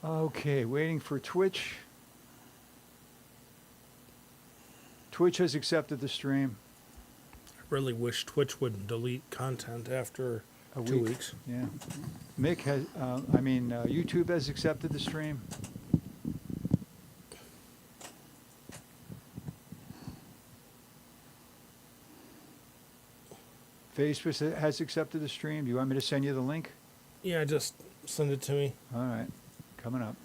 Okay, waiting for Twitch. Twitch has accepted the stream. I really wish Twitch wouldn't delete content after A 2 week. weeks. Yeah. Mick has, YouTube has accepted the stream. Facebook has accepted the stream. Do you want me to send you the link? Yeah, just send it to me. All right, coming up.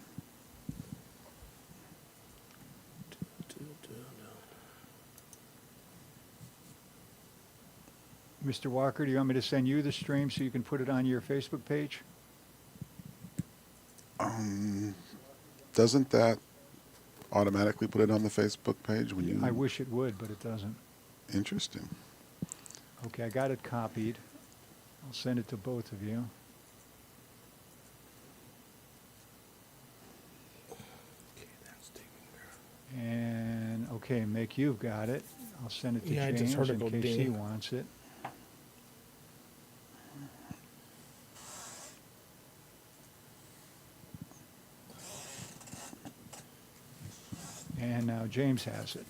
Mr. Walker, do you want me to send you the stream so you can put it on your Facebook page? Doesn't that automatically put it on the Facebook page when you? I wish it would, but it doesn't. Interesting. Okay, I got it copied. I'll send it to both of you. Okay, that's taken care of. And, okay, Mick, you've got it. I'll send it to Yeah, I James just heard it in go case he ding. wants it. And now James has it.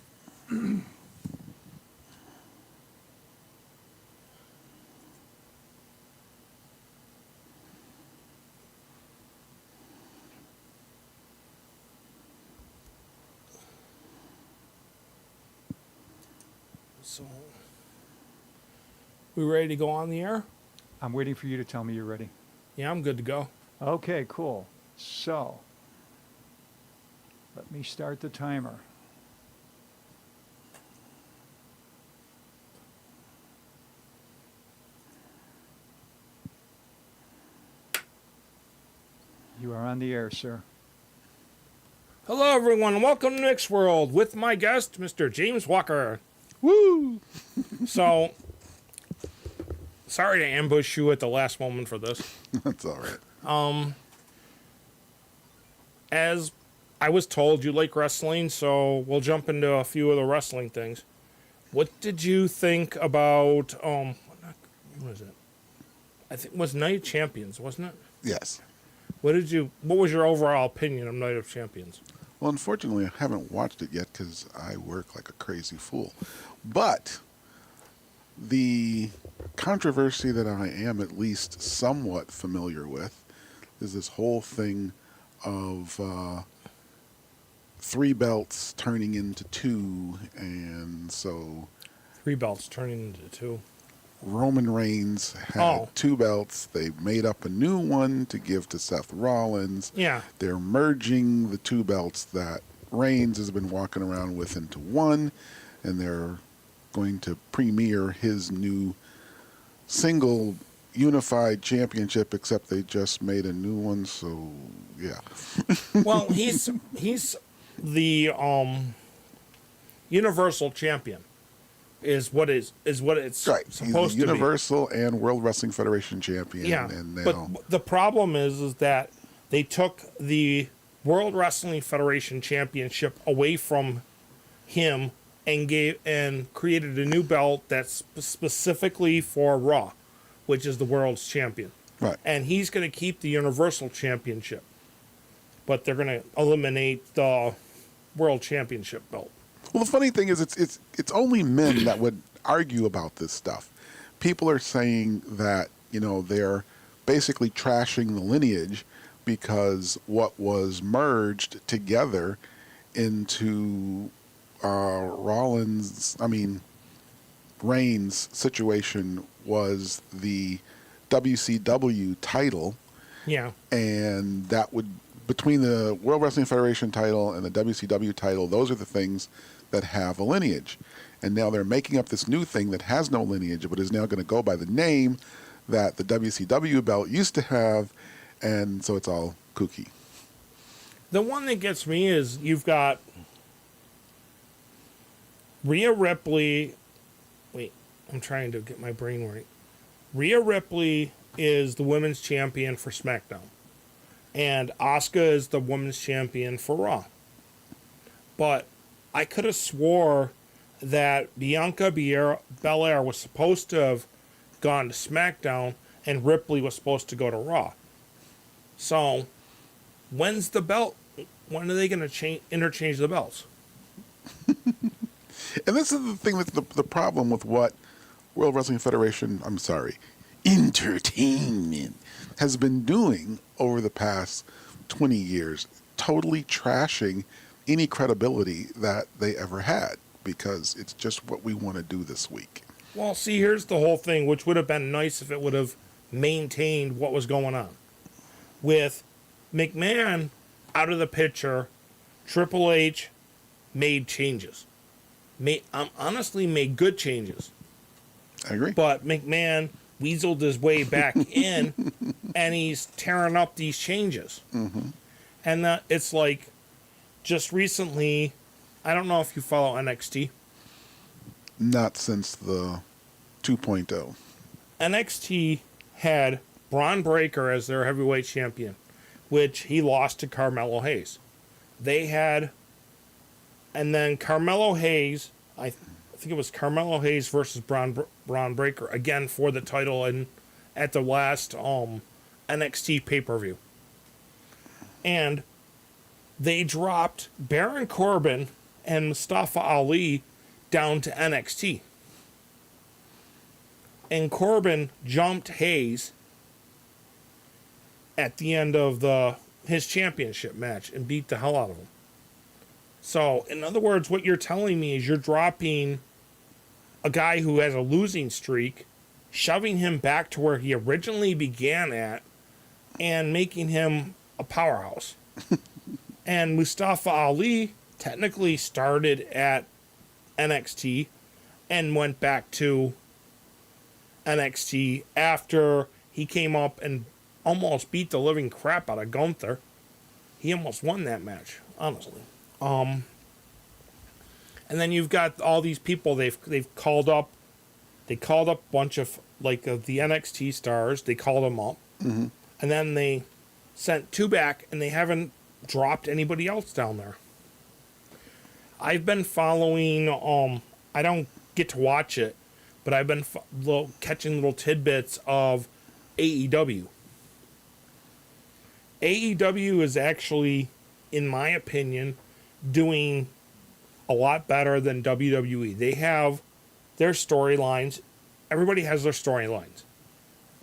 So, we ready to go on the air? I'm waiting for you to tell me you're ready. Yeah, I'm good to go. Okay, cool. So, let me start the timer. You are on the air, sir. Hello, everyone, and welcome to Mick's World with my guest, Mr. James Walker. Woo! So, sorry to ambush you at the last moment for this. That's all right. As I was told, you like wrestling, so we'll jump into a few of the wrestling things. What did you think about, what was it? I think it was Night of Champions, wasn't it? Yes. What was your overall opinion of Night of Champions? Well, unfortunately, I haven't watched it yet because I work like a crazy fool. But the controversy that I am at least somewhat familiar with is this whole thing of 3 belts turning into 2, and so 3 belts turning into 2. Roman Reigns had 2 belts. They made up a new one to give to Seth Rollins. Yeah. They're merging the 2 belts that Reigns has been walking around with into one, and they're going to premiere his new single unified championship, except they just made a new one, so yeah. Well, he's the Universal Champion. Is what it's Right. supposed He's to the be. Universal and World Wrestling Federation champion. Yeah, And now, but the problem is that they took the World Wrestling Federation Championship away from him and created a new belt that's specifically for Raw, which is the world's champion. right. And he's going to keep the Universal Championship, but they're going to eliminate the World Championship belt. Well, the funny thing is, it's only men that would argue about this stuff. People are saying that they're basically trashing the lineage because what was merged together into Reigns' situation was the WCW title. Yeah. And that would, between the World Wrestling Federation title and the WCW title, those are the things that have a lineage. And now they're making up this new thing that has no lineage, but is now going to go by the name that the WCW belt used to have, and so it's all kooky. The one that gets me is you've got Rhea Ripley. Wait, I'm trying to get my brain right. Rhea Ripley is the women's champion for SmackDown, and Asuka is the women's champion for Raw. But I could have swore that Bianca Belair was supposed to have gone to SmackDown and Ripley was supposed to go to Raw. So When's the belt? When are they going to interchange the belts? And this is the thing that's the problem with what World Wrestling Federation, entertainment, has been doing over the past 20 years, totally trashing any credibility that they ever had, because it's just what we want to do this week. Well, see, here's the whole thing, which would have been nice if it would have maintained what was going on. With McMahon out of the picture, Triple H made changes. Honestly made good changes. I agree. But McMahon weaseled his way back in, and he's tearing up these changes. Mm-hmm. And it's like, just recently, I don't know if you follow NXT. Not since the 2.0. NXT had Braun Breaker as their heavyweight champion, which he lost to Carmelo Hayes. They had, and then Carmelo Hayes, I think it was Carmelo Hayes versus Braun Breaker again for the title at the last NXT pay-per-view. And they dropped Baron Corbin and Mustafa Ali down to NXT. And Corbin jumped Hayes at the end of his championship match and beat the hell out of him. So, in other words, what you're telling me is you're dropping a guy who has a losing streak, shoving him back to where he originally began at, and making him a powerhouse. And Mustafa Ali technically started at NXT and went back to NXT after he came up and almost beat the living crap out of Gunther. He almost won that match, honestly. And then you've got all these people they've called up. They called up a bunch of the NXT stars. They called them up, Mm-hmm. and then they sent two back, and they haven't dropped anybody else down there. I've been following. I don't get to watch it, but I've been catching little tidbits of AEW. AEW is actually, in my opinion, doing a lot better than WWE. They have their storylines. Everybody has their storylines.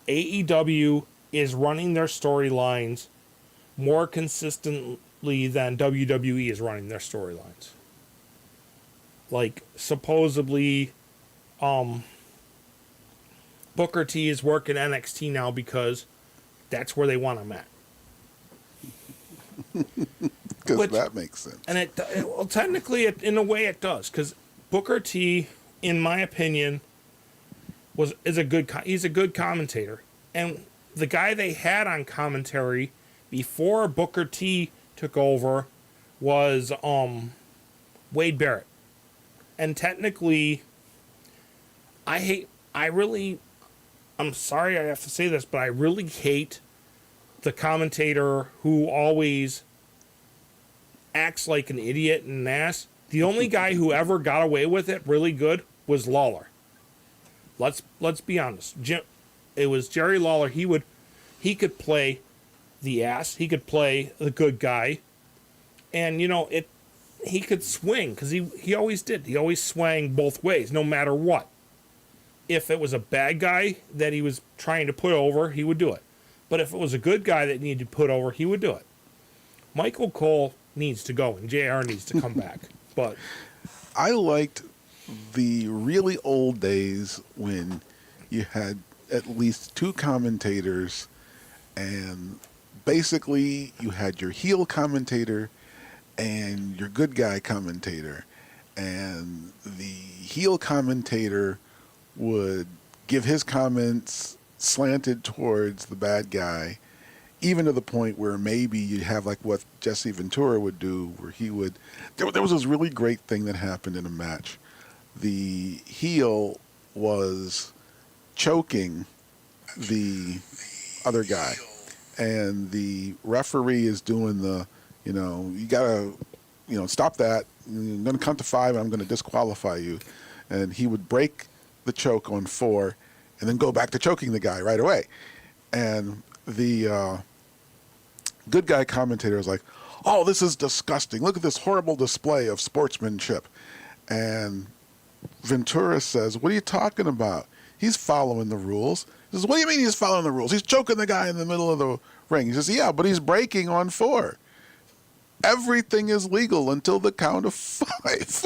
AEW is running their storylines more consistently than WWE is running their storylines. Like, supposedly, Booker T is working NXT now because that's where they want him at. Because that makes sense. And well, technically, in a way, it does. Because Booker T, in my opinion, he's a good commentator. And the guy they had on commentary before Booker T took over was Wade Barrett. And technically, I'm sorry I have to say this, but I really hate the commentator who always acts like an idiot and an ass. The only guy who ever got away with it really good was Lawler. Let's be honest. It was Jerry Lawler. He could play the ass. He could play the good guy. And he could swing, because he always did. He always swang both ways, no matter what. If it was a bad guy that he was trying to put over, he would do it. But if it was a good guy that needed to put over, he would do it. Michael Cole needs to go, and JR needs to come back. But I liked the really old days when you had at least two commentators, and basically you had your heel commentator and your good guy commentator, and the heel commentator would give his comments slanted towards the bad guy, even to the point where maybe you'd have like what Jesse Ventura would do, where he would, there was this really great thing that happened in a match. The heel was choking the other guy, and the referee is doing the, you gotta, stop that. I'm going to count to 5 and I'm going to disqualify you. And he would break the choke on 4 and then go back to choking the guy right away. And the good guy commentator is like, "Oh, this is disgusting. Look at this horrible display of sportsmanship." And Ventura says, "What are you talking about? He's following the rules." He says, "What do you mean he's following the rules? He's choking the guy in the middle of the ring." He says, "Yeah, but he's breaking on 4. Everything is legal until the count of 5.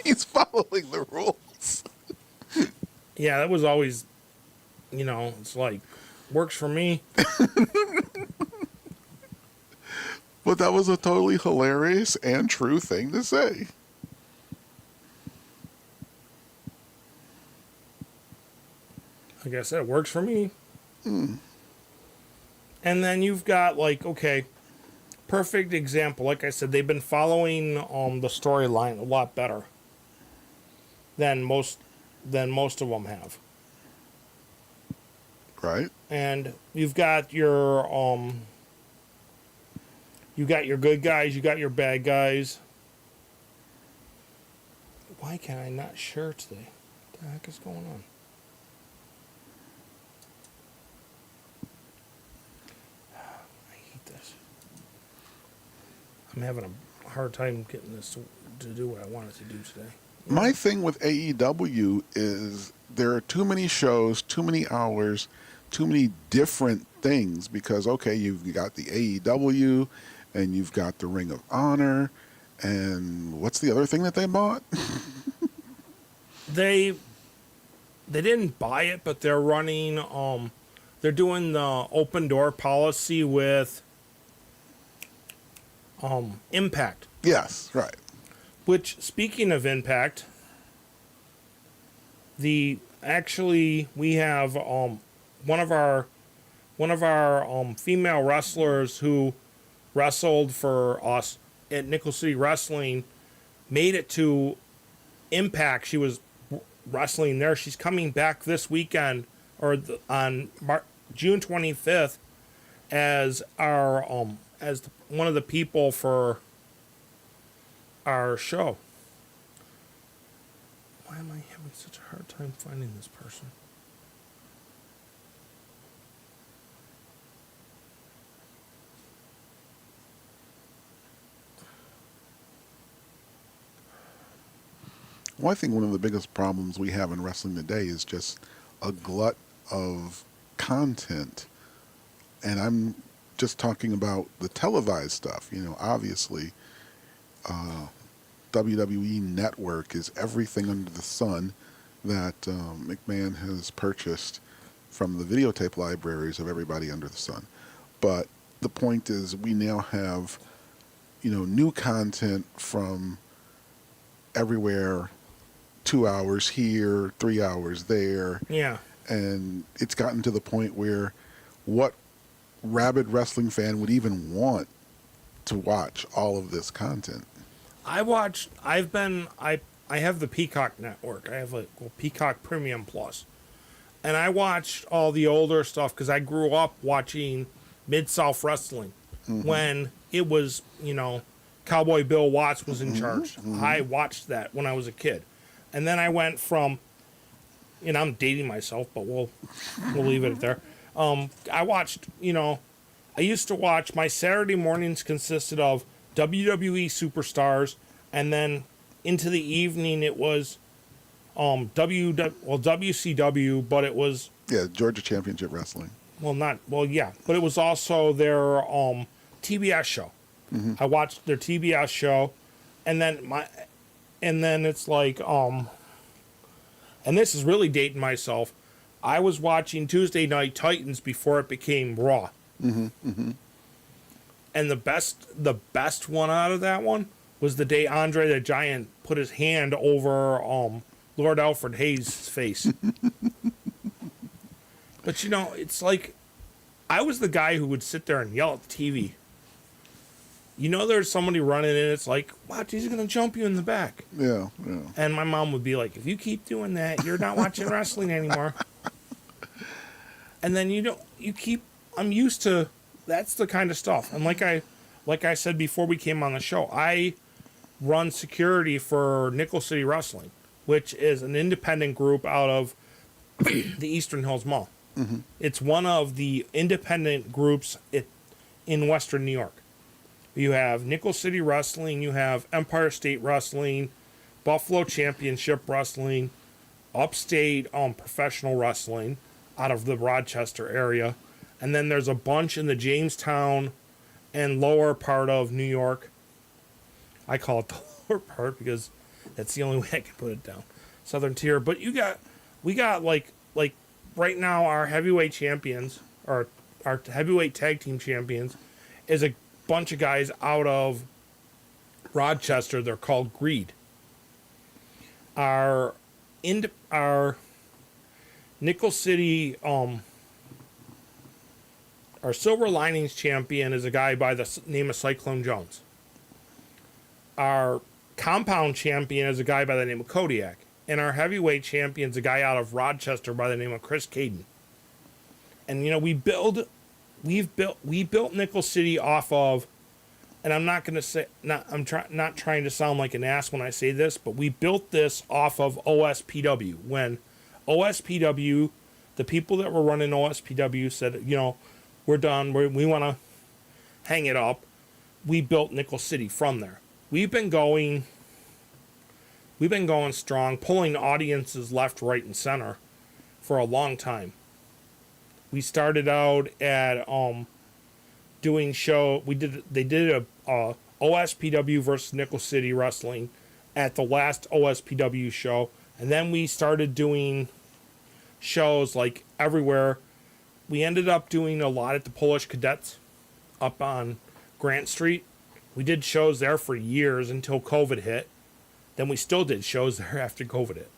He's following the rules." Yeah, that was always, it's like, works for me. But that was a totally hilarious and true thing to say. Like I said, it works for me. And then you've got, like, okay, perfect example. Like I said, they've been following the storyline a lot better than most of them have. Right? And you've got your good guys, you got your bad guys. Why can I not share today? What the heck is going on? I hate this. I'm having a hard time getting this to do what I wanted to do today. My thing with AEW is there are too many shows, too many hours, too many different things because, okay, you've got the AEW and you've got the Ring of Honor, and what's the other thing that they bought? They didn't buy it, but they're running they're doing the open door policy with Impact. Yes, right. Which, speaking of Impact, we have one of our female wrestlers who wrestled for us at Nickel City Wrestling made it to Impact. She was wrestling there. She's coming back this weekend on June 25th as one of the people for our show. Why am I having such a hard time finding this person? Well, I think one of the biggest problems we have in wrestling today is just a glut of content. And I'm just talking about the televised stuff. Obviously, WWE Network is everything under the sun that McMahon has purchased from the videotape libraries of everybody under the sun. But the point is we now have, new content from everywhere, 2 hours here, 3 hours there. Yeah. And it's gotten to the point where what rabid wrestling fan would even want to watch all of this content? I have the Peacock network. I have Peacock Premium Plus. And I watched all the older stuff because I grew up watching Mid-South Wrestling when it was, Cowboy Bill Watts was in charge. I watched that when I was a kid. And then I went from, I'm dating myself, but we'll leave it there. I watched, I used to watch, my Saturday mornings consisted of WWE Superstars, and then into the evening it was WCW, but it was... Yeah, Georgia Championship Wrestling. But it was also their TBS show. I watched their TBS show, and then it's like, and this is really dating myself, I was watching Tuesday Night Titans before it became Raw. And the best one out of that one was the day Andre the Giant put his hand over Lord Alfred Hayes' face. But it's like, I was the guy who would sit there and yell at the TV. There's somebody running in, it's like, watch, he's going to jump you in the back. Yeah. And my mom would be like, if you keep doing that, you're not watching wrestling anymore. And then I'm used to, that's the kind of stuff. And like I said before we came on the show, I run security for Nickel City Wrestling, which is an independent group out of the Eastern Hills Mall. It's one of the independent groups in Western New York. You have Nickel City Wrestling, you have Empire State Wrestling, Buffalo Championship Wrestling, Upstate Professional Wrestling out of the Rochester area. And then there's a bunch in the Jamestown and lower part of New York. I call it the lower part because that's the only way I can put it down. Southern tier. But we got like right now our heavyweight champions, or our heavyweight tag team champions, is a bunch of guys out of Rochester. They're called Greed. Our Nickel City, our Silver Linings champion is a guy by the name of Cyclone Jones. Our compound champion is a guy by the name of Kodiak. And our heavyweight champion is a guy out of Rochester by the name of Chris Caden. And we built Nickel City off of, and I'm not going to say, not trying to sound like an ass when I say this, but we built this off of OSPW. When OSPW, the people that were running OSPW said, we're done, we want to hang it up, we built Nickel City from there. We've been going strong, pulling audiences left, right, and center for a long time. We started out at doing show. They did a OSPW versus Nickel City Wrestling at the last OSPW show, and then we started doing shows like everywhere. We ended up doing a lot at the Polish Cadets up on Grant Street. We did shows there for years until COVID hit. Then we still did shows there after COVID hit.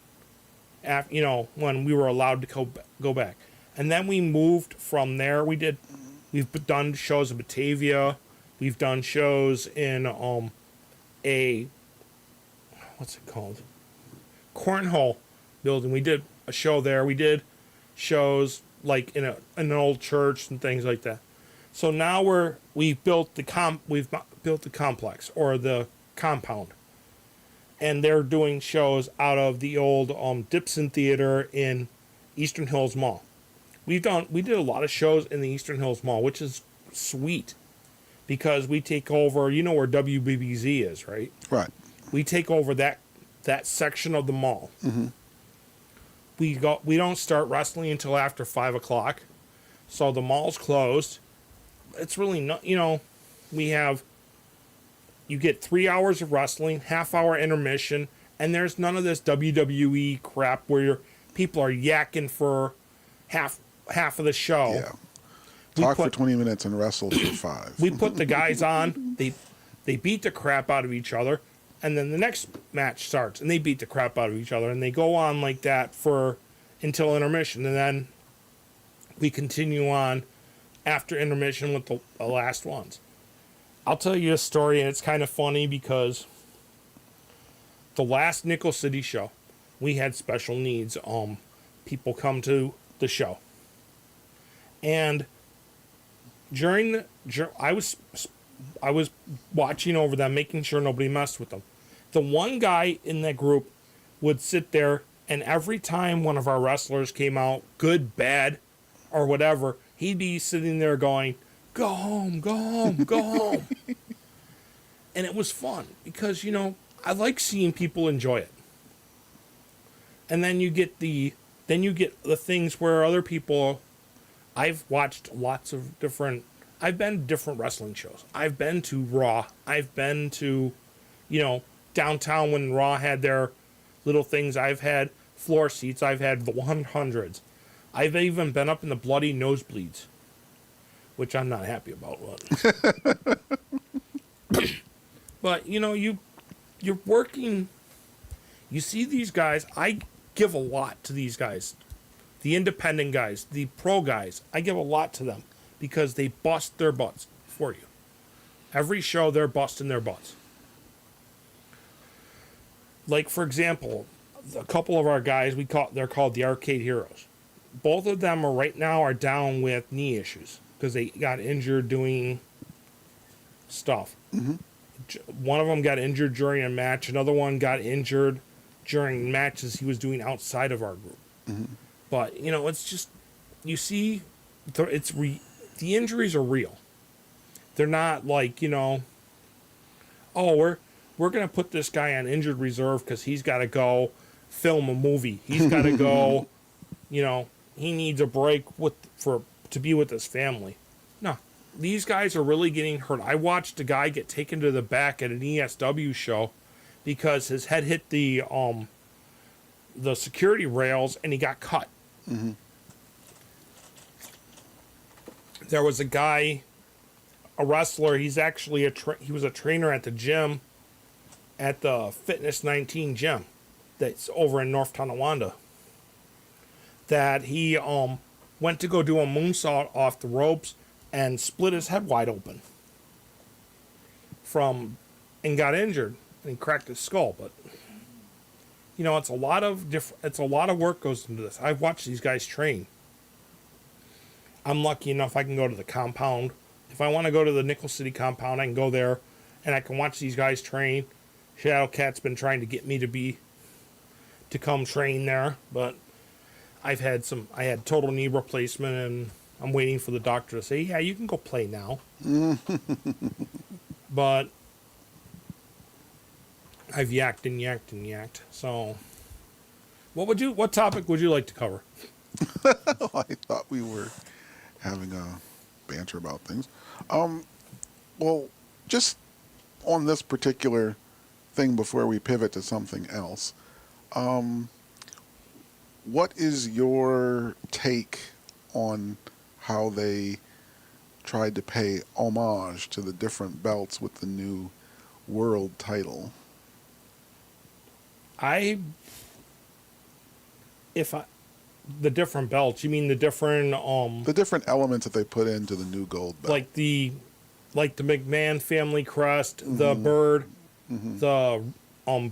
When we were allowed to go back. And then we moved from there. We've done shows in Batavia. We've done shows in what's it called? Cornhole building. We did a show there. We did shows like in an old church and things like that. So now we've built the complex or the compound. And they're doing shows out of the old Dipson Theater in Eastern Hills Mall. We did a lot of shows in the Eastern Hills Mall, which is sweet because we take over. You know where WBBZ is, right? Right. We take over that section of the mall. Mm-hmm. We don't start wrestling until after 5:00, so the mall's closed. It's really not. You get 3 hours of wrestling, half-hour intermission, and there's none of this WWE crap where people are yakking for half of the show. Yeah. Talk for 20 minutes and wrestle for 5. We put the guys on. They beat the crap out of each other, and then the next match starts, and they beat the crap out of each other, and they go on like that until intermission, and then we continue on after intermission with the last ones. I'll tell you a story, and it's kind of funny because the last Nickel City show, we had special needs people come to the show. And I was watching over them, making sure nobody messed with them. The one guy in that group would sit there, and every time one of our wrestlers came out, good, bad, or whatever, he'd be sitting there going, go home, go home, go home. And it was fun because, I like seeing people enjoy it. And then you get the things where other people, I've watched lots of I've been to different wrestling shows. I've been to Raw. I've been to, downtown when Raw had their little things. I've had floor seats. I've had the 100s. I've even been up in the bloody nosebleeds, which I'm not happy about. But, you're working. You see these guys. I give a lot to these guys. The independent guys, the pro guys. I give a lot to them because they bust their butts for you. Every show, they're busting their butts. Like, for example, a couple of our guys, they're called the Arcade Heroes. Both of them right now are down with knee issues because they got injured doing stuff. Mm-hmm. One of them got injured during a match. Another one got injured during matches he was doing outside of our group. Mm-hmm. But, it's just you see, the injuries are real. They're not like, oh, we're gonna put this guy on injured reserve because he's got to go film a movie. He's got to go, he needs a break to be with his family. No, these guys are really getting hurt. I watched a guy get taken to the back at an ESW show because his head hit the security rails and he got cut. Mm-hmm. There was a guy, a wrestler. He's actually he was a trainer at the gym, at the Fitness 19 gym, that's over in North Tonawanda. That he went to go do a moonsault off the ropes and split his head wide open. And got injured and he cracked his skull. But it's a lot of work goes into this. I've watched these guys train. I'm lucky enough I can go to the compound. If I want to go to the Nickel City compound, I can go there and I can watch these guys train. Shadow Cat's been trying to get me to come train there, but I had total knee replacement and I'm waiting for the doctor to say, yeah, you can go play now. But I've yacked and yacked and yacked. So what topic would you like to cover? I thought we were having a banter about things. Well, just on this particular thing before we pivot to something else, what is your take on how they tried to pay homage to the different belts with the new world title? The different belts, you mean the different the different elements that they put into the new gold belt, like the McMahon family crest, mm-hmm. the bird, mm-hmm. the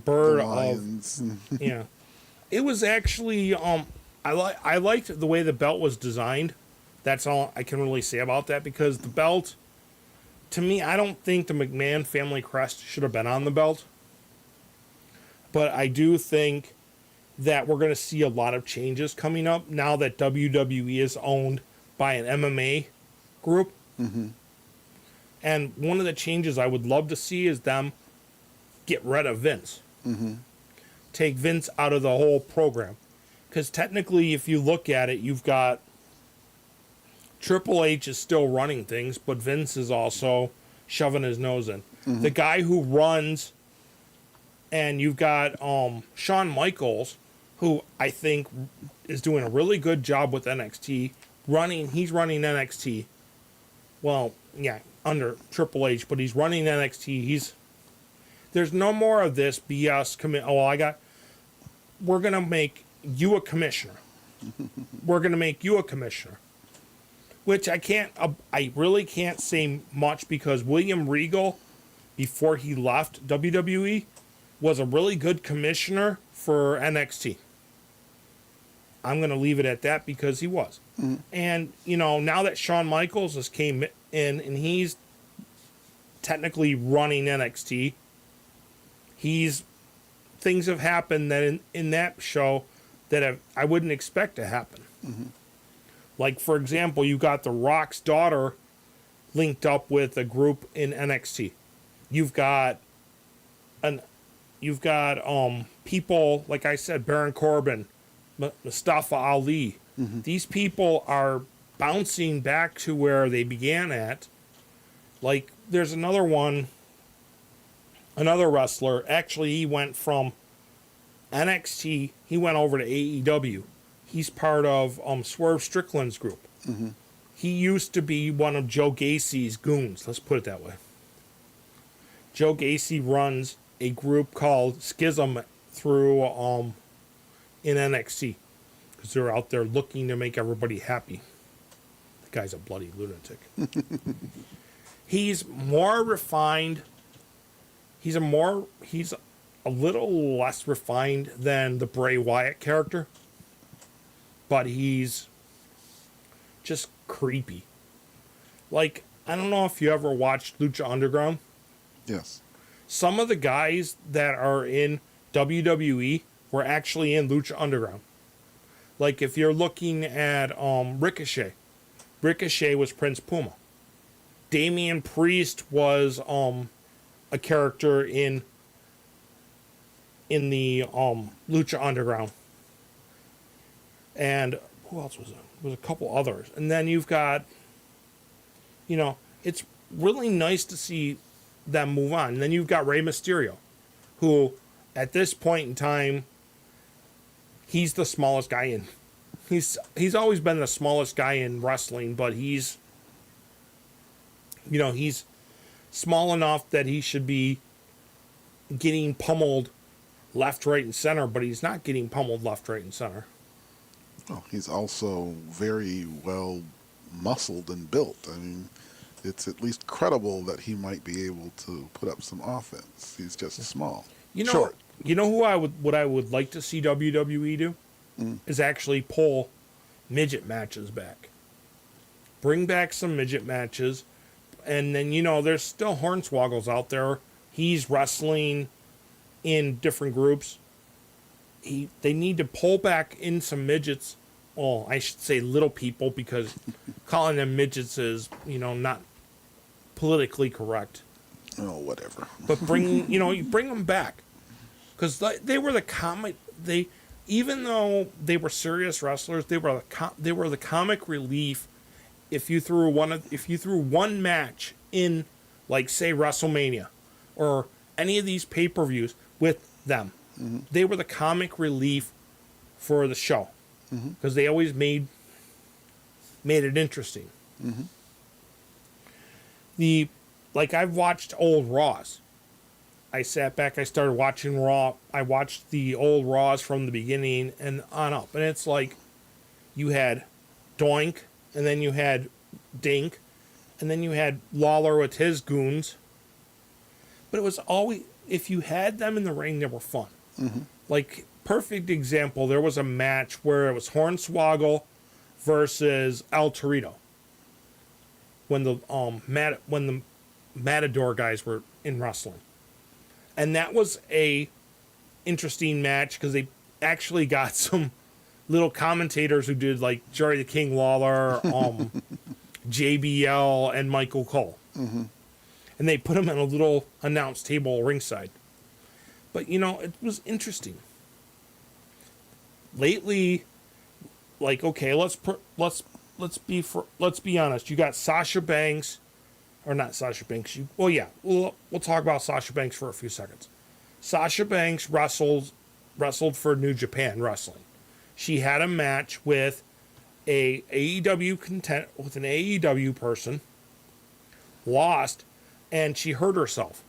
bird the lions. of yeah. It was actually I liked the way the belt was designed. That's all I can really say about that, because the belt, to me, I don't think the McMahon family crest should have been on the belt. But I do think that we're going to see a lot of changes coming up now that WWE is owned by an MMA group. Mm-hmm. And one of the changes I would love to see is them get rid of Vince. Mm-hmm. Take Vince out of the whole program. Because technically, if you look at it, you've got Triple H is still running things, but Vince is also shoving his nose in. Mm-hmm. The guy who runs, and you've got Shawn Michaels, who I think is doing a really good job with NXT. He's running NXT. Well, yeah, under Triple H, but he's running NXT. There's no more of this BS. We're gonna make you a commissioner. We're gonna make you a commissioner. Which I really can't say much, because William Regal, before he left WWE, was a really good commissioner for NXT. I'm going to leave it at that, because he was. Mm-hmm. And, now that Shawn Michaels has came in and he's technically running NXT, things have happened that in that show that I wouldn't expect to happen. Mm-hmm. Like, for example, you got The Rock's daughter linked up with a group in NXT. You've got people, like I said, Baron Corbin, Mustafa Ali. Mm-hmm. These people are bouncing back to where they began at. Like, there's another wrestler. Actually, he went from NXT, he went over to AEW. He's part of Swerve Strickland's group. Mm-hmm. He used to be one of Joe Gacy's goons. Let's put it that way. Joe Gacy runs a group called Schism through in NXT, because they're out there looking to make everybody happy. The guy's a bloody lunatic. He's more refined. He's a little less refined than the Bray Wyatt character, but he's just creepy. Like, I don't know if you ever watched Lucha Underground. Yes. Some of the guys that are in WWE were actually in Lucha Underground. Like if you're looking at Ricochet, Ricochet was Prince Puma. Damian Priest was a character in the Lucha Underground. And who else was there? There was a couple others. And then you've got, it's really nice to see them move on. And then you've got Rey Mysterio, who at this point in time, he's the smallest guy in. He's always been the smallest guy in wrestling, but he's small enough that he should be getting pummeled left, right, and center, but he's not getting pummeled left, right, and center. Well, he's also very well muscled and built. I mean, it's at least credible that he might be able to put up some offense. He's just small. Short. You know what I would like to see WWE do is actually pull midget matches back. Bring back some midget matches, and then there's still Hornswoggles out there. He's wrestling in different groups. They need to pull back in some midgets. Well, I should say little people, because calling them midgets is not politically correct. Oh, whatever. But you bring them back, because they were the comic. Even though they were serious wrestlers, they were the comic relief. If you threw one match in, like say WrestleMania, or any of these pay-per-views with them, they were the comic relief for the show, because they always made it interesting. I've watched old Raws. I sat back, I started watching Raw. I watched the old Raws from the beginning and on up. And it's like you had Doink, and then you had Dink, and then you had Lawler with his goons. But it was always, if you had them in the ring, they were fun. Like, perfect example, there was a match where it was Hornswoggle versus El Torito, when the Matador guys were in wrestling. And that was a interesting match, because they actually got some little commentators who did, like Jerry the King Lawler, JBL, and Michael Cole. And they put them at a little announce table ringside. But it was interesting. Lately, like, okay, let's be honest. You got Sasha Banks. Or not Sasha Banks. We'll talk about Sasha Banks for a few seconds. Sasha Banks wrestled for New Japan Wrestling. She had a match with an AEW person, lost, and she hurt herself.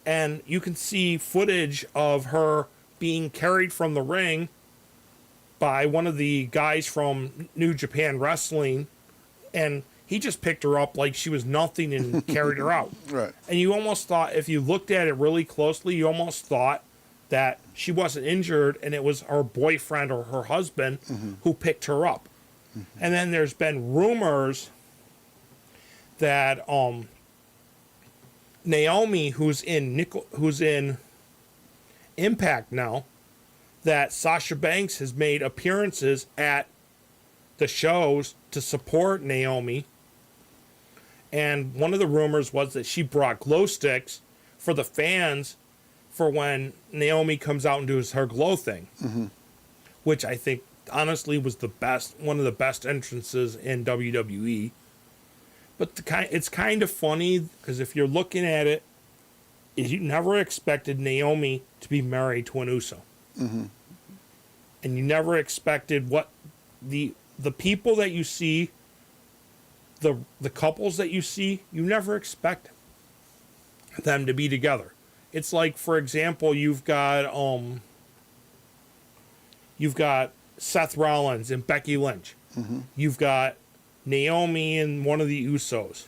And you can see footage of her being carried from the ring by one of the guys from New Japan Wrestling, and he just picked her up like she was nothing and carried her out. Right. And you almost thought, if you looked at it really closely, you almost thought that she wasn't injured and it was her boyfriend or her husband who picked her up. And then there's been rumors that Naomi, who's in Impact now, that Sasha Banks has made appearances at the shows to support Naomi. And one of the rumors was that she brought glow sticks for the fans for when Naomi comes out and does her glow thing, which I think honestly was one of the best entrances in WWE. But it's kind of funny, because if you're looking at it, you never expected Naomi to be married to an Uso. And you never expected what the people that you see, the couples that you see, you never expect them to be together. It's like, for example, you've got Seth Rollins and Becky Lynch. You've got Naomi and one of the Usos.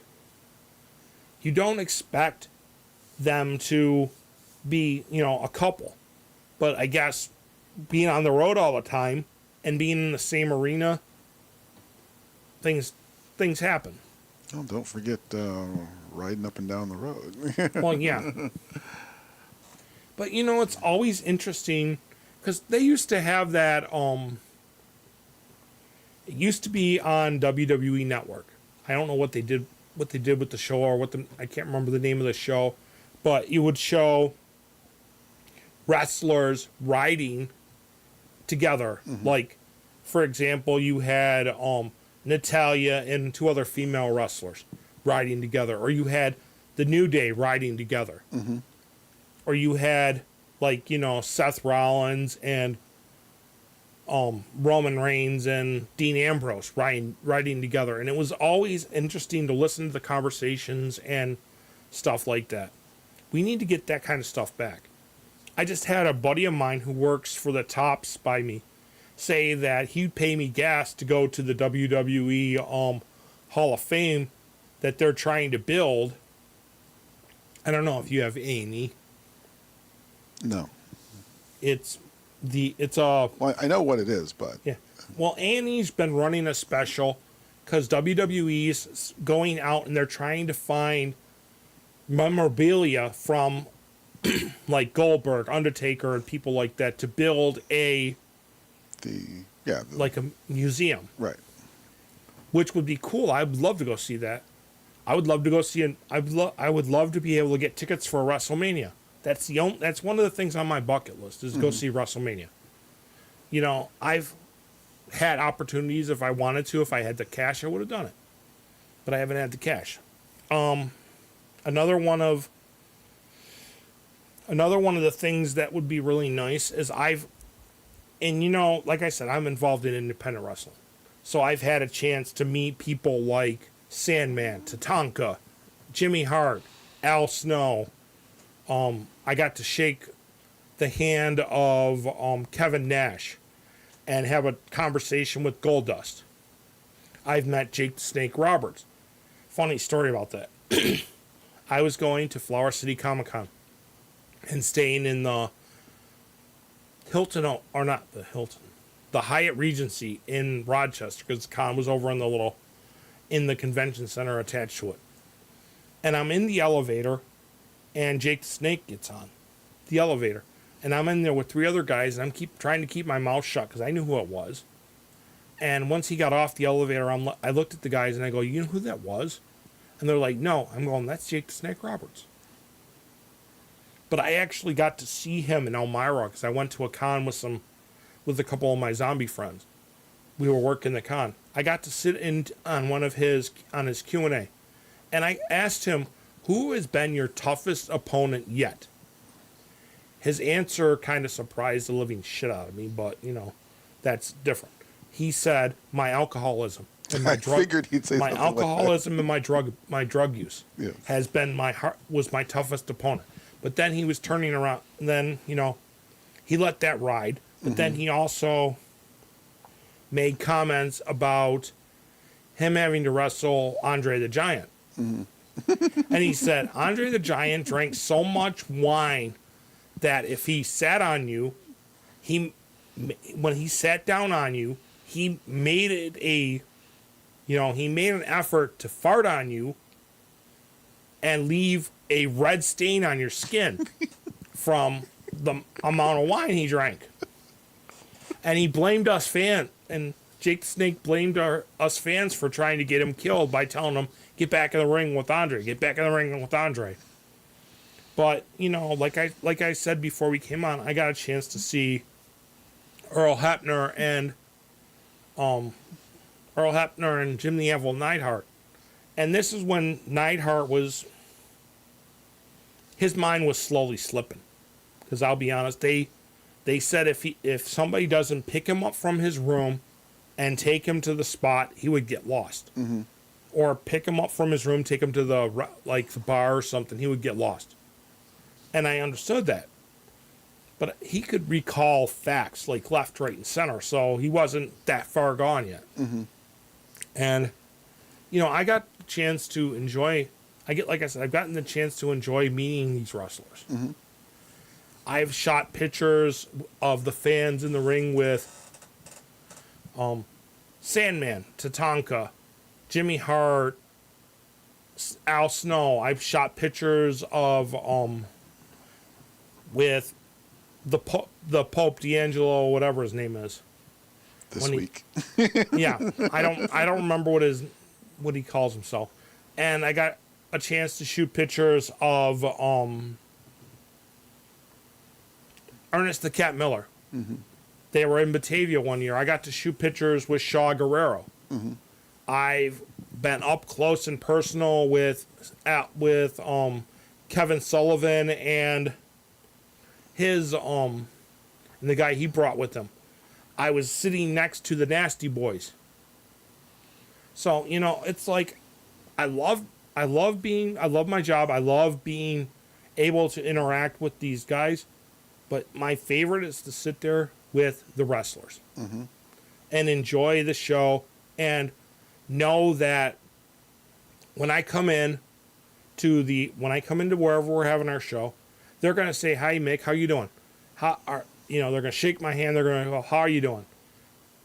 You don't expect them to be, a couple. But I guess being on the road all the time and being in the same arena, things happen. Oh, don't forget riding up and down the road. Well, yeah. But it's always interesting, because they used to have that It used to be on WWE Network. I don't know what they did with the show, or I can't remember the name of the show, but it would show wrestlers riding together. Like, for example, you had Natalia and 2 other female wrestlers riding together, or you had the New Day riding together, or you had, like, Seth Rollins and Roman Reigns and Dean Ambrose riding together, and it was always interesting to listen to the conversations and stuff like that. We need to get that kind of stuff back. I just had a buddy of mine who works for the Tops by me say that he'd pay me gas to go to the WWE Hall of Fame that they're trying to build. I don't know if you have A&E. No. Well, I know what it is, but yeah. Well, A&E's been running a special because WWE's going out and they're trying to find memorabilia from like Goldberg, Undertaker, and people like that to build a museum, right. which would be cool. I'd love to go see that. I would love to go see I would love to be able to get tickets for WrestleMania. That's one of the things on my bucket list is go see WrestleMania. I've had opportunities if I wanted to. If I had the cash, I would have done it, but I haven't had the cash. Another one of the things that would be really nice is like I said, I'm involved in independent wrestling, so I've had a chance to meet people like Sandman, Tatanka, Jimmy Hart, Al Snow. I got to shake the hand of Kevin Nash and have a conversation with Goldust. I've met Jake the Snake Roberts. Funny story about that. I was going to Flower City Comic Con and staying in the the Hyatt Regency in Rochester, because the con was over in the convention center attached to it. And I'm in the elevator, and Jake the Snake gets on the elevator. And I'm in there with 3 other guys, and I'm trying to keep my mouth shut because I knew who it was. And once he got off the elevator, I looked at the guys, and I go, "You know who that was?" And they're like, "No." I'm going, "That's Jake the Snake Roberts." But I actually got to see him in Elmira because I went to a con with a couple of my zombie friends. We were working the con. I got to sit in on his Q&A. And I asked him, "Who has been your toughest opponent yet?" His answer kind of surprised the living shit out of me, but, that's different. He said, "My alcoholism and my drug." Figured he'd say my something like that. alcoholism and my drug use Yes. was my toughest opponent. But then he was turning around, and then, he let that ride. But then he also made comments about him having to wrestle Andre the Giant. And he said, Andre the Giant drank so much wine that if he sat on you, when he sat down on you, he made an effort to fart on you and leave a red stain on your skin from the amount of wine he drank. And he blamed us fans, and Jake the Snake blamed us fans for trying to get him killed by telling him, "Get back in the ring with Andre, get back in the ring with Andre." But, like I said before we came on, I got a chance to see Earl Hebner and Jim the Anvil Neidhart. And this is when Neidhart his mind was slowly slipping. Because I'll be honest, they said if somebody doesn't pick him up from his room and take him to the spot, he would get lost. Mm-hmm. Or pick him up from his room, take him to the bar or something, he would get lost. And I understood that. But he could recall facts like left, right, and center, so he wasn't that far gone yet. Mm-hmm. And, I got the chance to enjoy, I've gotten the chance to enjoy meeting these wrestlers. Mm-hmm. I've shot pictures of the fans in the ring with Sandman, Tatanka, Jimmy Hart, Al Snow. I've shot pictures of with the Pope D'Angelo, whatever his name is, this When he- week. Yeah, I don't remember what he calls himself. And I got a chance to shoot pictures of Ernest the Cat Miller. They were in Batavia one year. I got to shoot pictures with Shaw Guerrero. I've been up close and personal with Kevin Sullivan and his and the guy he brought with him. I was sitting next to the Nasty Boys. So, you know, it's like I love my job. I love being able to interact with these guys, but my favorite is to sit there with the wrestlers and enjoy the show and know that when I come into wherever we're having our show, they're going to say, "Hi, Mick, how you doing?" They're going to shake my hand. They're going to go, "How are you doing?"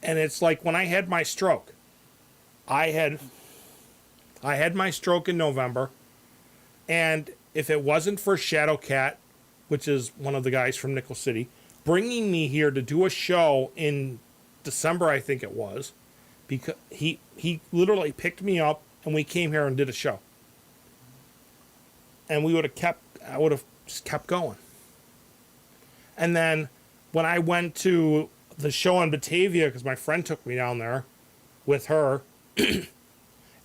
And it's like when I had my stroke. I had my stroke in November, and if it wasn't for Shadowcat, which is one of the guys from Nickel City, bringing me here to do a show in December, I think it was, because he literally picked me up and we came here and did a show. And I would have just kept going. And then when I went to the show in Batavia, because my friend took me down there with her,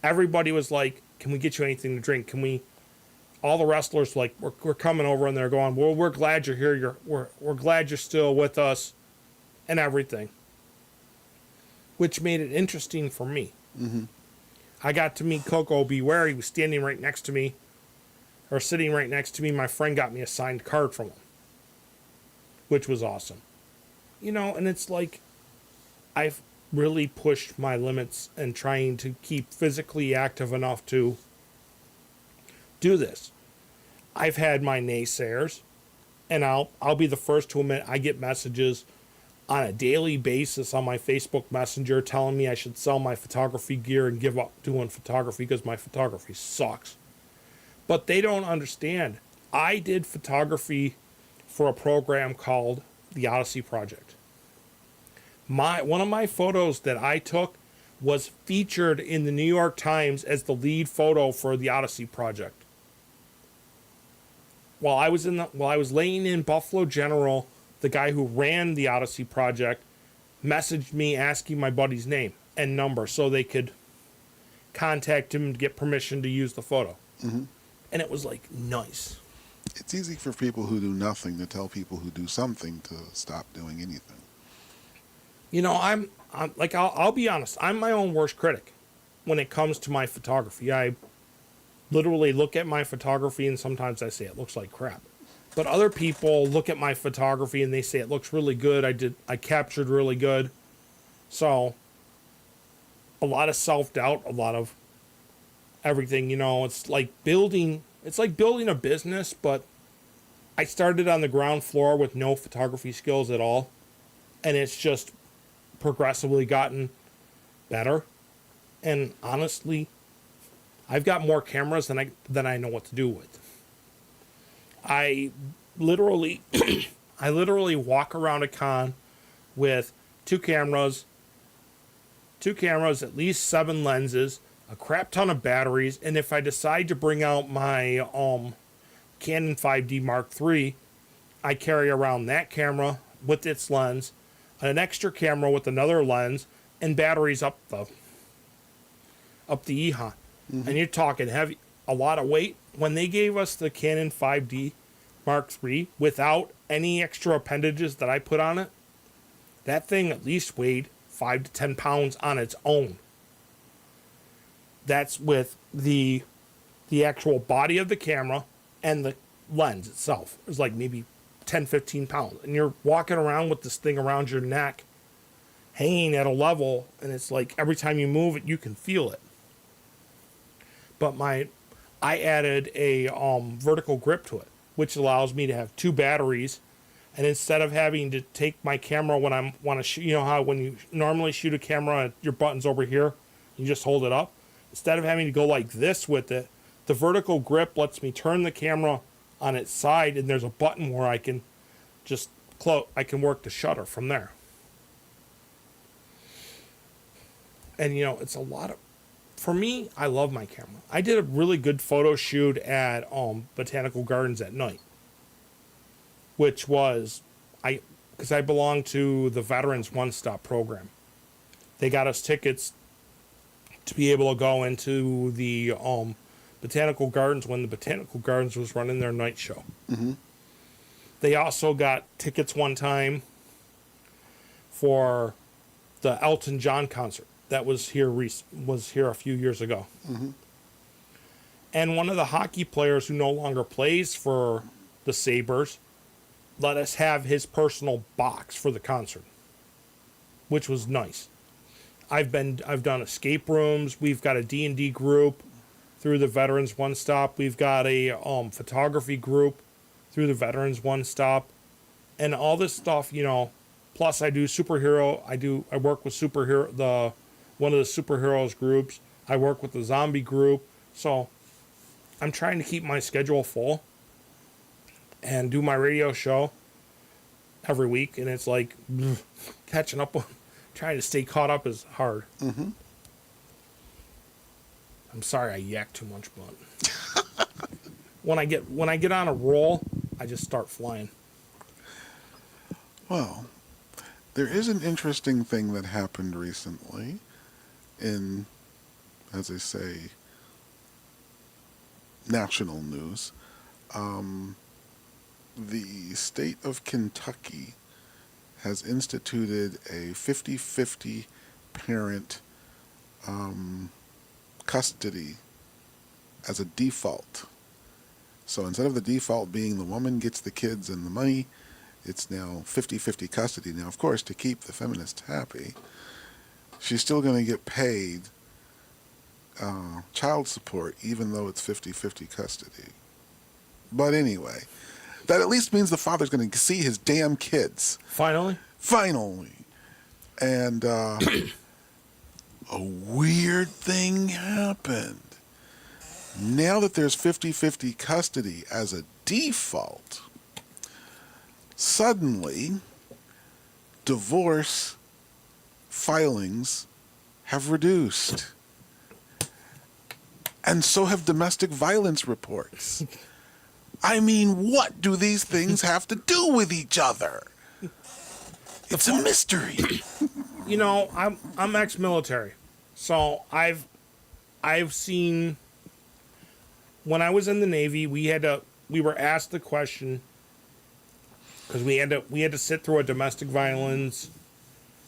everybody was like, "Can we get you anything to drink? All the wrestlers like, we're coming over," and they're going, "Well, we're glad you're here. We're glad you're still with us," and everything. Which made it interesting for me. I got to meet Coco Beware. He was standing right next to me, or sitting right next to me. My friend got me a signed card from him, which was awesome. You know, and it's like, I've really pushed my limits and trying to keep physically active enough to do this. I've had my naysayers, and I'll be the first to admit I get messages on a daily basis on my Facebook Messenger telling me I should sell my photography gear and give up doing photography because my photography sucks. But they don't understand. I did photography for a program called the Odyssey Project. One of my photos that I took was featured in the New York Times as the lead photo for the Odyssey Project. While I was laying in Buffalo General, the guy who ran the Odyssey Project messaged me asking my buddy's name and number so they could contact him to get permission to use the photo. And it was like, nice. It's easy for people who do nothing to tell people who do something to stop doing anything. You know, I'm like, I'll be honest. I'm my own worst critic when it comes to my photography. I literally look at my photography and sometimes I say it looks like crap. But other people look at my photography and they say it looks really good. I captured really good. So a lot of self-doubt, a lot of everything, you know, it's like building a business, but I started on the ground floor with no photography skills at all. And it's just progressively gotten better. And honestly, I've got more cameras than I know what to do with. I literally walk around a con with two cameras, at least 7 lenses, a crap ton of batteries, and if I decide to bring out my Canon 5D Mark III, I carry around that camera with its lens, an extra camera with another lens, and batteries up the EHA. And you're talking heavy, a lot of weight. When they gave us the Canon 5D Mark III without any extra appendages that I put on it, that thing at least weighed 5 to 10 pounds on its own. That's with the actual body of the camera and the lens itself. It was like maybe 10, 15 pounds. And you're walking around with this thing around your neck, hanging at a level, and it's like every time you move it, you can feel it. But I added a vertical grip to it, which allows me to have 2 batteries. And instead of having to take my camera when I want to shoot, you know how when you normally shoot a camera, your button's over here, you just hold it up. Instead of having to go like this with it, the vertical grip lets me turn the camera on its side, and there's a button where I can just I can work the shutter from there. And, you know, it's a lot of, for me, I love my camera. I did a really good photo shoot at Botanical Gardens at night, which was, because I belong to the Veterans One Stop program. They got us tickets to be able to go into the Botanical Gardens when the Botanical Gardens was running their night show. Mm-hmm. They also got tickets one time for the Elton John concert that was here a few years ago. Mm-hmm. And one of the hockey players who no longer plays for the Sabres let us have his personal box for the concert, which was nice. I've done escape rooms. We've got a D&D group through the Veterans One Stop. We've got a photography group through the Veterans One Stop, and all this stuff, you know. Plus, I do superhero. I work with one of the superheroes groups. I work with the zombie group. So, I'm trying to keep my schedule full and do my radio show every week, and it's like catching up. Trying to stay caught up is hard. Mm-hmm. I'm sorry I yak too much, but when I get on a roll, I just start flying. Well, there is an interesting thing that happened recently in, as I say, national news. The state of Kentucky has instituted a 50-50 parent custody as a default. So instead of the default being the woman gets the kids and the money, it's now 50-50 custody. Now, of course, to keep the feminists happy, she's still going to get paid child support, even though it's 50-50 custody. But anyway, that at least means the father's going to see his damn kids. Finally? Finally. And a weird thing happened. Now that there's 50-50 custody as a default, suddenly divorce filings have reduced. And so have domestic violence reports. I mean, what do these things have to do with each other? It's a mystery. You know, I'm ex-military, so I've seen. When I was in the Navy, we were asked the question because we had to sit through a domestic violence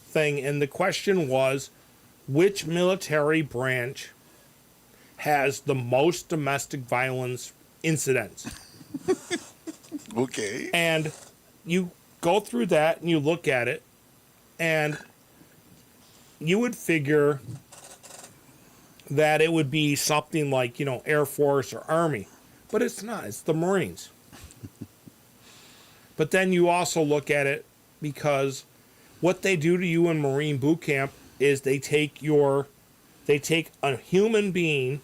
thing, and the question was, which military branch has the most domestic violence incidents? Okay. And you go through that and you look at it, and you would figure that it would be something like, you know, Air Force or Army. But it's not. It's the Marines. But then you also look at it because what they do to you in Marine boot camp is they take a human being,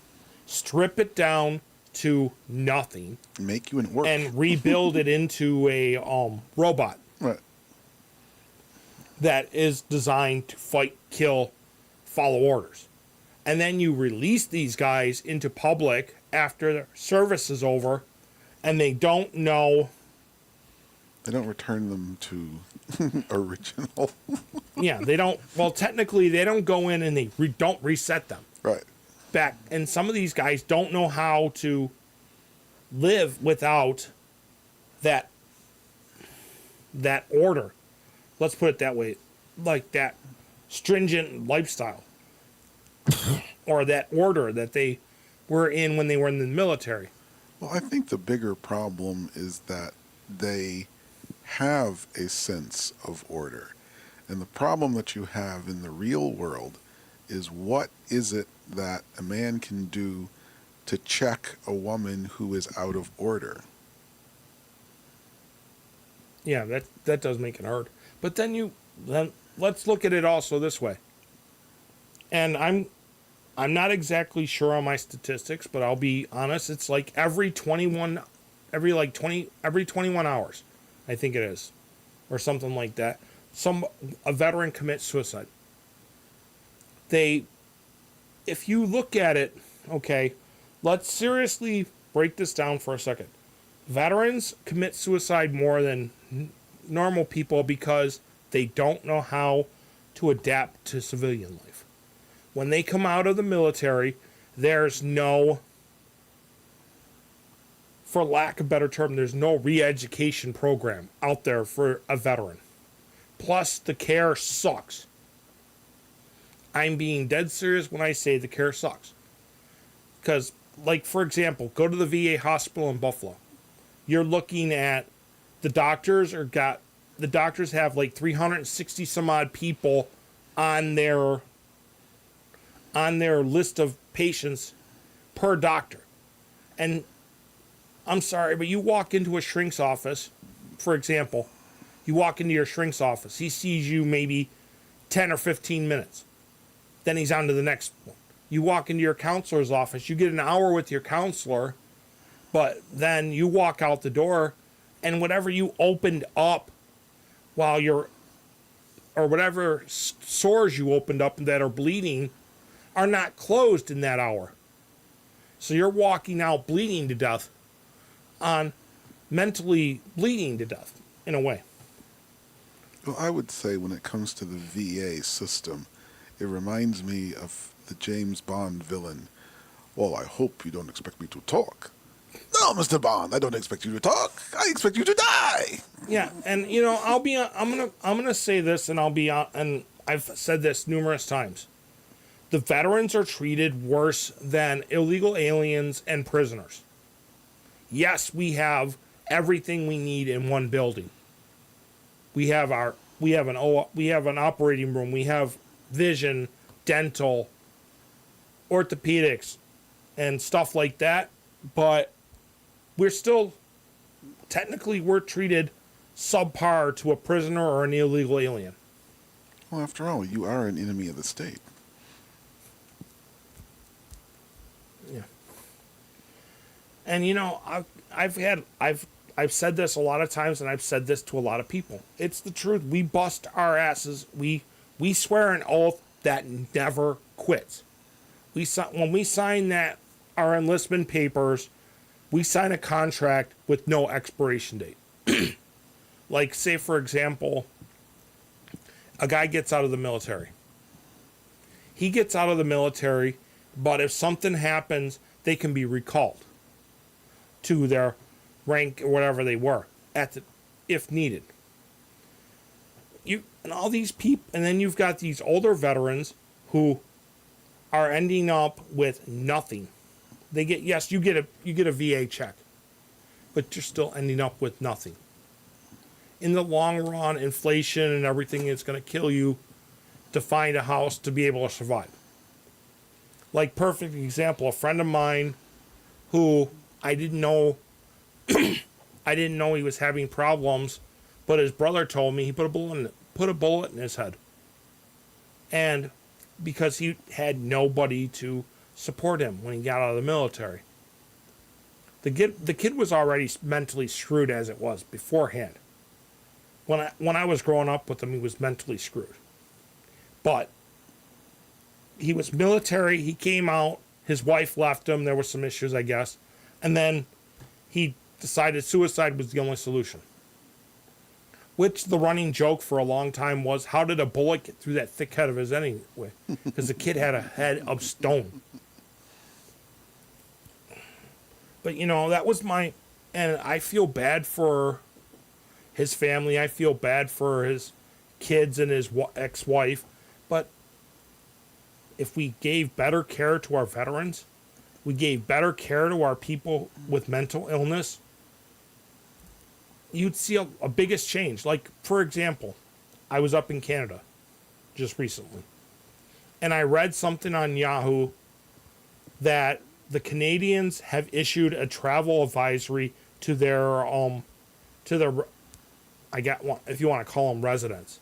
strip it down to nothing, Make you an orc. and rebuild it into a robot Right. that is designed to fight, kill, follow orders. And then you release these guys into public after their service is over, and they don't know. They don't return them to original. Yeah, they don't. Well, technically, they don't go in and they don't reset them Right. back. And some of these guys don't know how to live without that order. Let's put it that way, like that stringent lifestyle or that order that they were in when they were in the military. Well, I think the bigger problem is that they have a sense of order. And the problem that you have in the real world is, what is it that a man can do to check a woman who is out of order? Yeah, that does make it hard. But then let's look at it also this way. And I'm not exactly sure on my statistics, but I'll be honest, it's like every 21 hours, I think it is, or something like that, a veteran commits suicide. They if you look at it, okay, let's seriously break this down for a second. Veterans commit suicide more than normal people because they don't know how to adapt to civilian life. When they come out of the military, there's no, for lack of a better term, there's no re-education program out there for a veteran. Plus, the care sucks. I'm being dead serious when I say the care sucks. Because, like, for example, go to the VA hospital in Buffalo. You're looking at the doctors have like 360 some odd people on their list of patients per doctor. And I'm sorry, but you walk into a shrink's office, for example, you walk into your shrink's office, he sees you maybe 10 or 15 minutes. Then he's on to the next one. You walk into your counselor's office, you get an hour with your counselor, but then you walk out the door and whatever you opened up while you're, or whatever sores you opened up that are bleeding are not closed in that hour. So you're walking out bleeding to death on mentally bleeding to death in a way. Well, I would say when it comes to the VA system, it reminds me of the James Bond villain. Well, I hope you don't expect me to talk. No, Mr. Bond, I don't expect you to talk. I expect you to die. Yeah, and you know, I'm gonna say this, and and I've said this numerous times. The veterans are treated worse than illegal aliens and prisoners. Yes, we have everything we need in one building. We have an operating room, we have vision, dental, orthopedics, and stuff like that, but we're still technically we're treated subpar to a prisoner or an illegal alien. Well, after all, you are an enemy of the state. Yeah. And you know, I've said this a lot of times, and I've said this to a lot of people. It's the truth. We bust our asses. We swear an oath that never quits. When we sign our enlistment papers, we sign a contract with no expiration date. Like, say, for example, a guy gets out of the military. He gets out of the military, but if something happens, they can be recalled to their rank or whatever they were if needed. And all these people, and then you've got these older veterans who are ending up with nothing. They get, yes, you get a VA check, but you're still ending up with nothing. In the long run, inflation and everything is going to kill you to find a house to be able to survive. Like, perfect example, a friend of mine who I didn't know he was having problems, but his brother told me he put a bullet in his head. And because he had nobody to support him when he got out of the military. The kid was already mentally screwed as it was beforehand. When I was growing up with him, he was mentally screwed. But he was military, he came out, his wife left him, there were some issues, I guess, and then he decided suicide was the only solution. Which the running joke for a long time was, how did a bullet get through that thick head of his anyway? Because the kid had a head of stone. But, you know, that was and I feel bad for his family. I feel bad for his kids and his ex-wife. But if we gave better care to our veterans, we gave better care to our people with mental illness, you'd see a biggest change. Like, for example, I was up in Canada just recently, and I read something on Yahoo that the Canadians have issued a travel advisory to their if you want to call them residents,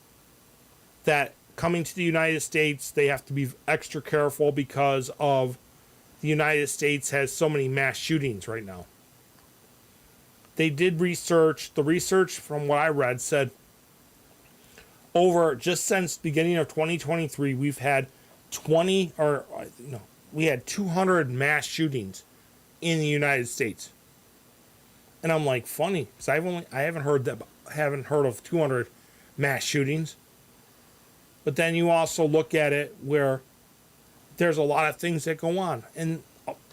that coming to the United States, they have to be extra careful because of the United States has so many mass shootings right now. They did research. The research from what I read said just since beginning of 2023, we've had we had 200 mass shootings in the United States. And I'm like, funny, because I haven't heard of 200 mass shootings. But then you also look at it where there's a lot of things that go on, and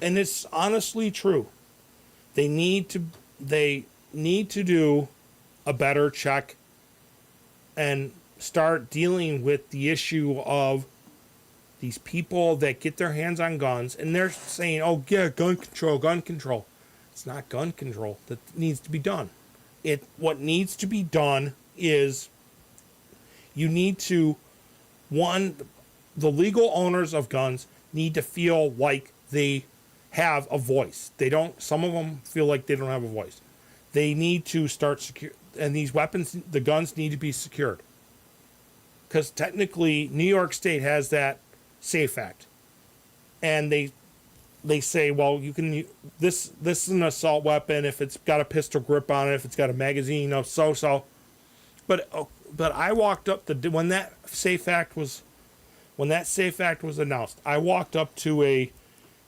it's honestly true. They need to do a better check and start dealing with the issue of these people that get their hands on guns and they're saying, "Oh yeah, gun control, gun control." It's not gun control that needs to be done. What needs to be done is you need to, one, the legal owners of guns need to feel like they have a voice. They don't. Some of them feel like they don't have a voice. They need to start secure, and these weapons, the guns need to be secured. Because technically, New York State has that SAFE Act, and they say, well, you can this is an assault weapon if it's got a pistol grip on it, if it's got a magazine, so. But I walked up when that SAFE Act was announced. I walked up to a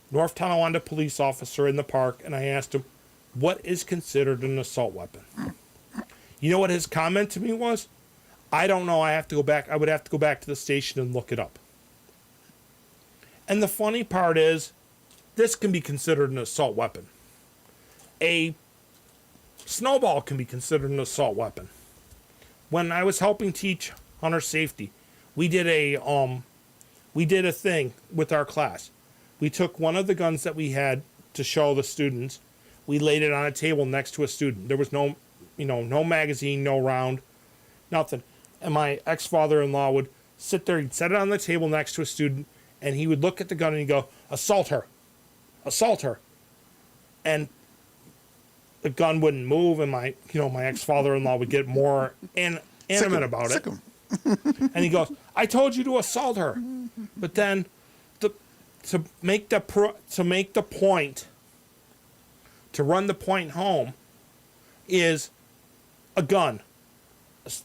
North Tonawanda police officer in the park and I asked him, "What is considered an assault weapon?" You know what his comment to me was? "I don't know. I would have to go back to the station and look it up." And the funny part is, this can be considered an assault weapon. A snowball can be considered an assault weapon. When I was helping teach hunter safety, we did a thing with our class. We took one of the guns that we had to show the students. We laid it on a table next to a student. There was no magazine, no round, nothing. And my ex-father-in-law would sit there, he'd set it on the table next to a student, and he would look at the gun and he'd go, "Assault her. Assault her." And the gun wouldn't move, and my ex-father-in-law would get more animate about it. And he goes, "I told you to assault her." But then to make the point, to run the point home, is a gun,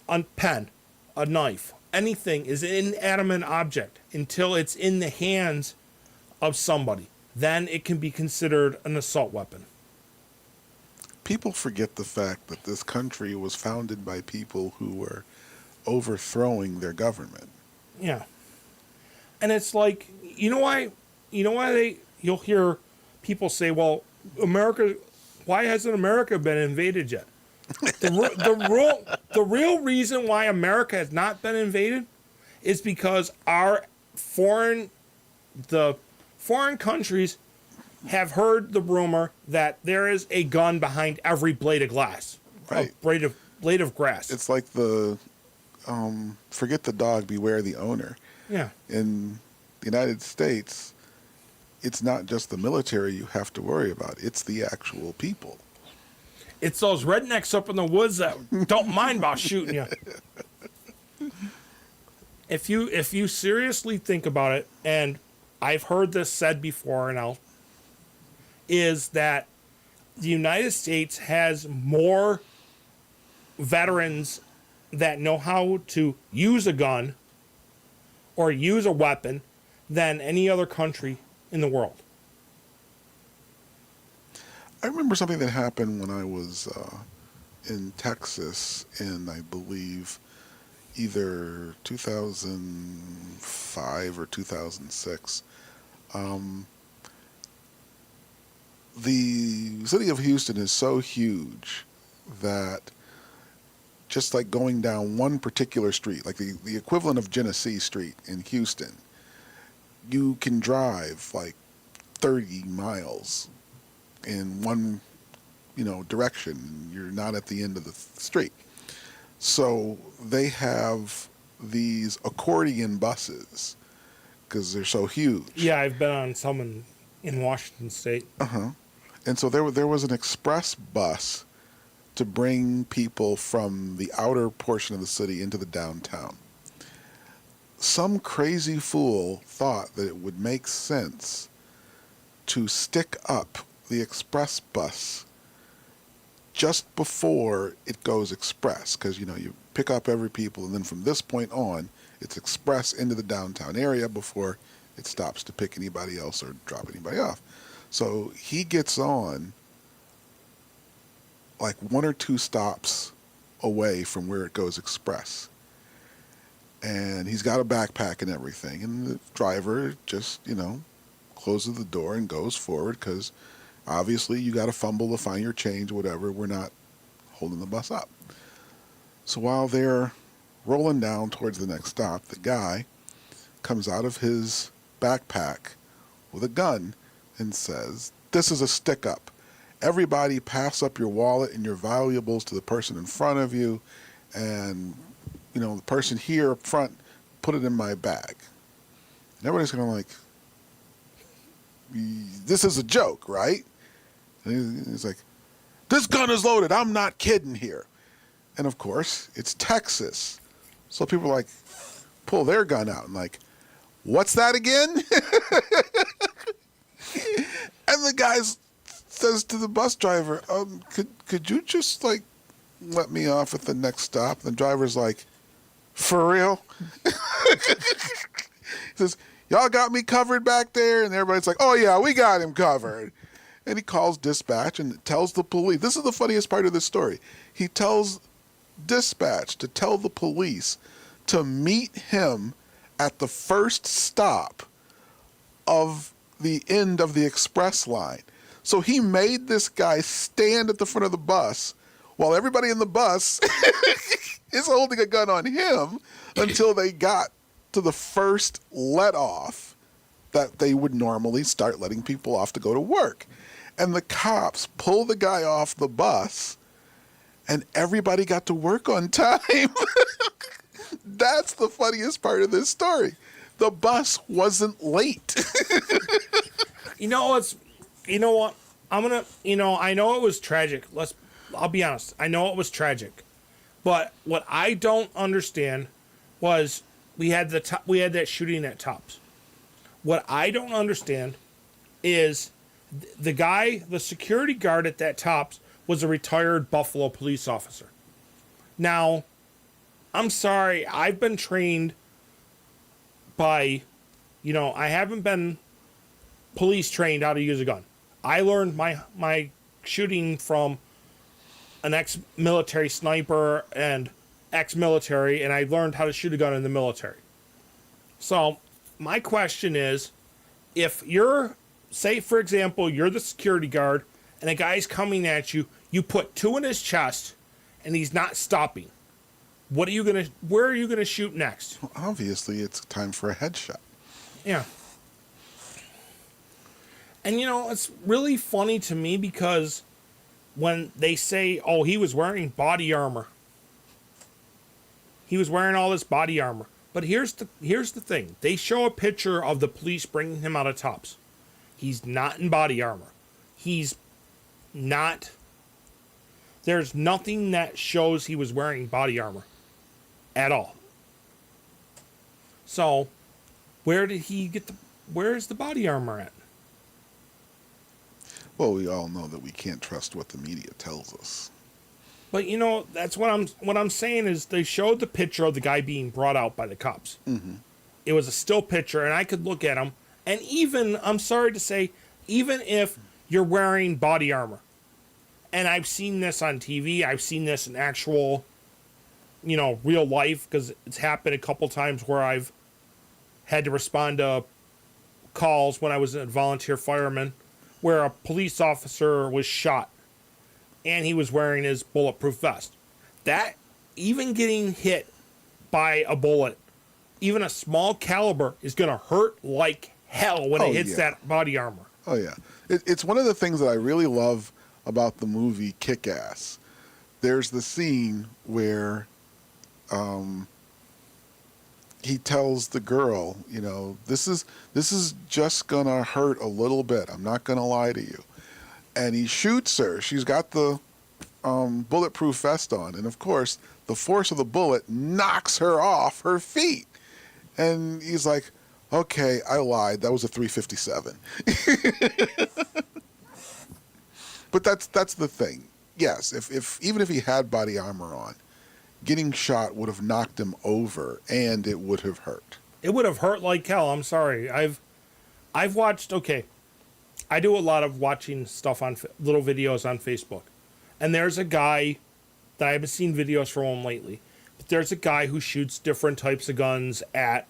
a pen, a knife, anything is an inanimate object until it's in the hands of somebody. Then it can be considered an assault weapon. People forget the fact that this country was founded by people who were overthrowing their government. Yeah. And it's like, you'll hear people say, "Well, America, why hasn't America been invaded yet?" The real reason why America has not been invaded is because the foreign countries have heard the rumor that there is a gun behind every blade of glass, right? Blade of grass. It's like the forget the dog, beware the owner. Yeah. In the United States, it's not just the military you have to worry about. It's the actual people. It's those rednecks up in the woods that don't mind about shooting you. If you seriously think about it, and I've heard this said before, is that the United States has more veterans that know how to use a gun or use a weapon than any other country in the world. I remember something that happened when I was in Texas in, I believe, either 2005 or 2006. The city of Houston is so huge that just like going down one particular street, like the equivalent of Genesee Street in Houston, you can drive like 30 miles in one, direction. You're not at the end of the street. So they have these accordion buses because they're so huge. Yeah, I've been on some in Washington State. And so there was an express bus to bring people from the outer portion of the city into the downtown. Some crazy fool thought that it would make sense to stick up the express bus just before it goes express, because you pick up every people, and then from this point on it's express into the downtown area before it stops to pick anybody else or drop anybody off. So he gets on like 1 or 2 stops away from where it goes express. And he's got a backpack and everything. And the driver just, closes the door and goes forward because obviously you got to fumble to find your change, whatever. We're not holding the bus up. So while they're rolling down towards the next stop, the guy comes out of his backpack with a gun and says, "This is a stick-up. Everybody pass up your wallet and your valuables to the person in front of you, and, the person here up front, put it in my bag." And everybody's going like, "This is a joke, right?" And he's like, "This gun is loaded. I'm not kidding here." And of course, it's Texas. So people like pull their gun out and like, "What's that again?" And the guy says to the bus driver, could you just like let me off at the next stop? And the driver's like, "For real?" He says, "Y'all got me covered back there?" And everybody's like, "Oh yeah, we got him covered." And he calls dispatch and tells the police. This is the funniest part of this story. He tells dispatch to tell the police to meet him at the first stop of the end of the express line. So he made this guy stand at the front of the bus while everybody in the bus is holding a gun on him until they got to the first let off that they would normally start letting people off to go to work. And the cops pull the guy off the bus and everybody got to work on time. That's the funniest part of this story. The bus wasn't late. You know what? I know it was tragic. I'll be honest. I know it was tragic. But what I don't understand was we had that shooting at Tops. What I don't understand is the security guard at that Tops was a retired Buffalo police officer. Now, I'm sorry, I've been trained by, I haven't been police trained how to use a gun. I learned my shooting from an ex-military sniper and ex-military, and I learned how to shoot a gun in the military. So, my question is, if you're, say for example, you're the security guard and a guy's coming at you, you put 2 in his chest and he's not stopping. Where are you gonna shoot next? Well, obviously, it's time for a headshot. Yeah. And it's really funny to me because when they say, "Oh, he was wearing body armor," he was wearing all this body armor. But here's the thing: they show a picture of the police bringing him out of Tops. He's not in body armor. He's not. There's nothing that shows he was wearing body armor at all. So, where's the body armor at? Well, we all know that we can't trust what the media tells us. But that's what I'm saying is they showed the picture of the guy being brought out by the cops. Mm-hmm. It was a still picture, and I could look at him. And even, I'm sorry to say, even if you're wearing body armor, and I've seen this on TV, I've seen this in actual, real life, because it's happened a couple times where I've had to respond to calls when I was a volunteer fireman, where a police officer was shot and he was wearing his bulletproof vest. That, even getting hit by a bullet, even a small caliber, is going to hurt like hell when it hits that body armor. Oh, yeah. It's one of the things that I really love about the movie Kick-Ass. There's the scene where he tells the girl, this is just going to hurt a little bit. I'm not going to lie to you. And he shoots her. She's got the bulletproof vest on. And, of course, the force of the bullet knocks her off her feet. And he's like, "Okay, I lied. That was a 357. But that's the thing. Yes, even if he had body armor on, getting shot would have knocked him over, and it would have hurt. It would have hurt like hell. I'm sorry. I've watched, okay, I do a lot of watching stuff on little videos on Facebook. And there's a guy that I haven't seen videos from him lately. But there's a guy who shoots different types of guns at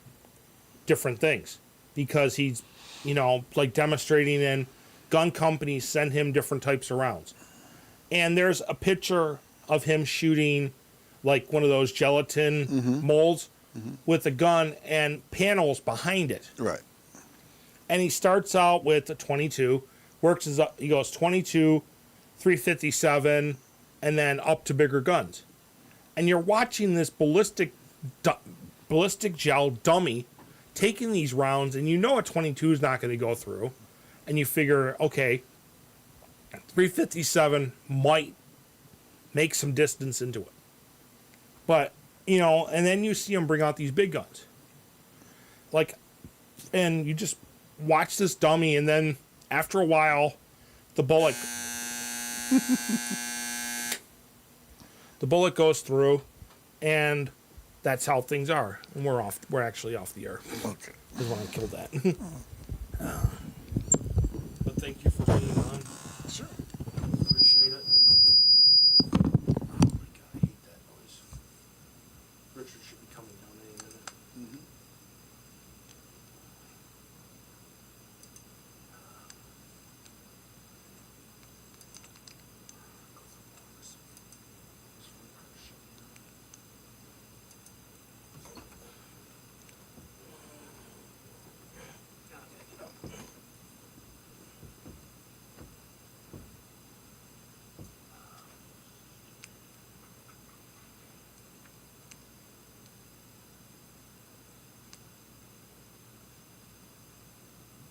different things because he's, like demonstrating, and gun companies send him different types of rounds. And there's a picture of him shooting like one of those gelatin molds with a gun and panels behind it. Right. And he starts out with a 22, works his up, he goes 22, 357, and then up to bigger guns. And you're watching this ballistic gel dummy taking these rounds, and a 22 is not going to go through. And you figure, okay, 357 might make some distance into it. But, and then you see him bring out these big guns. Like, and you just watch this dummy, and then after a while, the bullet goes through, and that's how things are. And we're actually off the air. Okay. Is when I killed that.